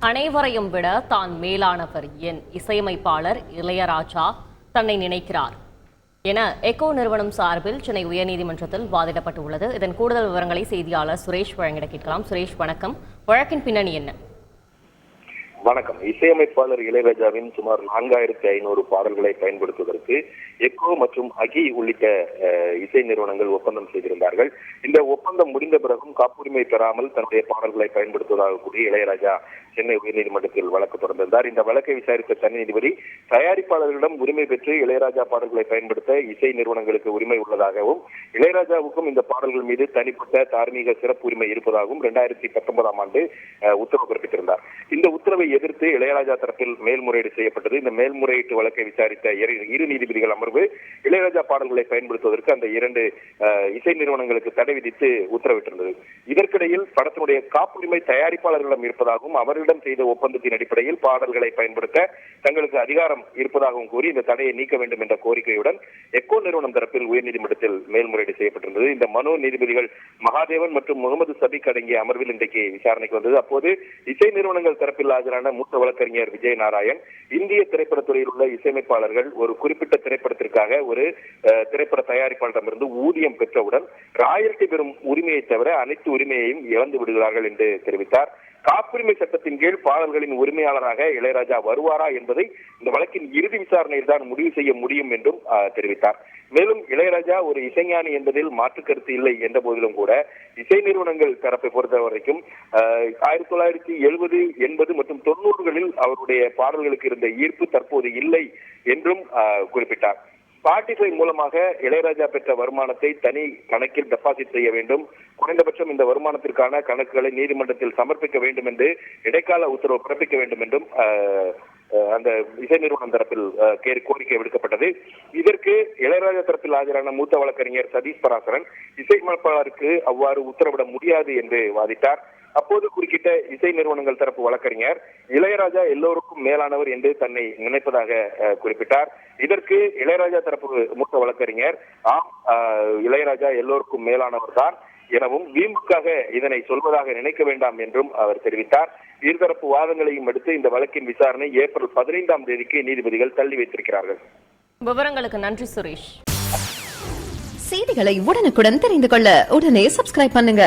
அனைவரையும் விட தான் மேலானவர் என் இசையமைப்பாளர் இளையராஜா தன்னை நினைக்கிறார் என எக்கோ நிறுவனம் சார்பில் சென்னை உயர்நீதிமன்றத்தில் வாதிடப்பட்டுள்ளது. இதன் கூடுதல் விவரங்களை செய்தியாளர் சுரேஷ் வழங்கிட கேட்கலாம். சுரேஷ், வணக்கம். வழக்கின் பின்னணி என்ன? வணக்கம். இசையமைப்பாளர் இளையராஜாவின் சுமார் 4500 பாடல்களை பயன்படுத்துவதற்கு எக்கோ மற்றும் அகி உள்ளிட்ட இசை நிறுவனங்கள் ஒப்பந்தம் செய்திருந்தார்கள். இந்த ஒப்பந்தம் முடிந்த பிறகும் காப்புரிமை பெறாமல் தன்னுடைய பாடல்களை பயன்படுத்துவதாக கூடிய இளையராஜா சென்னை உயர்நீதிமன்றத்தில் வழக்கு தொடர்ந்திருந்தார். இந்த வழக்கை விசாரித்த தனி நீதிபதி தயாரிப்பாளர்களிடம் உரிமை பெற்று இளையராஜா பாடல்களை பயன்படுத்த இசை நிறுவனங்களுக்கு உரிமை உள்ளதாகவும், இளையராஜாவுக்கும் இந்த பாடல்கள் மீது தனிப்பட்ட தார்மீக சிறப்பு உரிமை இருப்பதாகவும் 2019ஆம் ஆண்டு உத்தரவு பிறப்பித்திருந்தார். இந்த உத்தரவை எதிர்த்து இளையராஜா தரப்பில் மேல்முறையீடு செய்யப்பட்டது. இந்த மேல்முறையீட்டு வழக்கை விசாரித்த இரு நீதிபதிகள் அமர்வு இளையராஜா பாடல்களை பயன்படுத்துவதற்கு அந்த 2 இசை நிறுவனங்களுக்கு தடை விதித்து உத்தரவிட்டிருந்தது. இதற்கிடையில் படத்தினுடைய காப்புரிமை தயாரிப்பாளர்களிடம் இருப்பதாகவும், அவர்களிடம் செய்த ஒப்பந்தத்தின் அடிப்படையில் பாடல்களை பயன்படுத்த தங்களுக்கு அதிகாரம் இருப்பதாகவும் கூறி இந்த தடையை நீக்க வேண்டும் என்ற கோரிக்கையுடன் எக்கோ நிறுவனம் தரப்பில் உயர்நீதிமன்றத்தில் மேல்முறையீடு செய்யப்பட்டிருந்தது. இந்த மனு நீதிபதிகள் மகாதேவன் மற்றும் முகமது சபிக் அடங்கிய அமர்வில் இன்றைக்கு விசாரணைக்கு வந்தது. அப்போது இசை நிறுவனங்கள் தரப்பில் ஆஜரான மூத்த வழக்கறிஞர் விஜய் நாராயண், இந்திய திரைப்படத்துறையில் உள்ள இசையமைப்பாளர்கள் ஒரு குறிப்பிட்ட திரைப்படத்திற்காக ஒரு திரைப்பட தயாரிப்பாளரிடமிருந்து ஊதியம் பெற்றவுடன் ராயல்டி பெறும் உரிமையை தவிர அனைத்து உரிமையையும் இழந்து விடுகிறார்கள் என்று தெரிவித்தார். காப்புரிமை சட்டத்தின் கீழ் பாடல்களின் உரிமையாளராக இளையராஜா வருவாரா என்பதை இந்த வழக்கின் இறுதி விசாரணையில் தான் முடிவு செய்ய முடியும் என்றும் தெரிவித்தார். மேலும் இளையராஜா ஒரு இசைஞானி என்பதில் மாற்று கருத்து இல்லை என்ற போதிலும் கூட இசை நிறுவனங்கள் தரப்பை பொறுத்த வரைக்கும் 1970, 80 மற்றும் 90களில் அவருடைய பாடல்களுக்கு இருந்த ஈர்ப்பு தற்போது இல்லை என்றும் குறிப்பிட்டார். ஸ்பாட்டிஃபை மூலமாக இளையராஜா பெற்ற வருமானத்தை தனி கணக்கில் டெபாசிட் செய்ய வேண்டும், குறைந்தபட்சம் இந்த வருமானத்திற்கான கணக்குகளை நீதிமன்றத்தில் சமர்ப்பிக்க வேண்டும் என்று இடைக்கால உத்தரவு பிறப்பிக்க வேண்டும் என்றும் அந்த இசை நிறுவனம் தரப்பில் கோரிக்கை விடுக்கப்பட்டது. இதற்கு இளையராஜா தரப்பில் ஆஜரான மூத்த வழக்கறிஞர் சதீஷ் பராசரன் இசையமைப்பாளருக்கு அவ்வாறு உத்தரவிட முடியாது என்று வாதிட்டார். அப்போது குறுக்கிட்ட இசை நிறுவனங்கள் தரப்பு வழக்கறிஞர் இளையராஜா எல்லோருக்கும் மேலானவர் என்று தன்னை நினைப்பதாக குறிப்பிட்டார். இதற்கு இளையராஜா தரப்பு மூத்த வழக்கறிஞர் இளையராஜா எல்லோருக்கும் மேலானவர் தான் எனவும் வீம்புக்காக இதனை சொல்வதாக நினைக்க வேண்டாம் என்றும் அவர் தெரிவித்தார். இருதரப்பு வாதங்களையும் அடுத்து இந்த வழக்கின் விசாரணை ஏப்ரல் 15ஆம் தேதிக்கு நீதிபதிகள் தள்ளி வைத்திருக்கிறார்கள். விவரங்களுக்கு நன்றி சுரேஷ். செய்திகளை உடனுக்குடன் தெரிந்து கொள்ள உடனே சப்ஸ்கிரைப் பண்ணுங்க.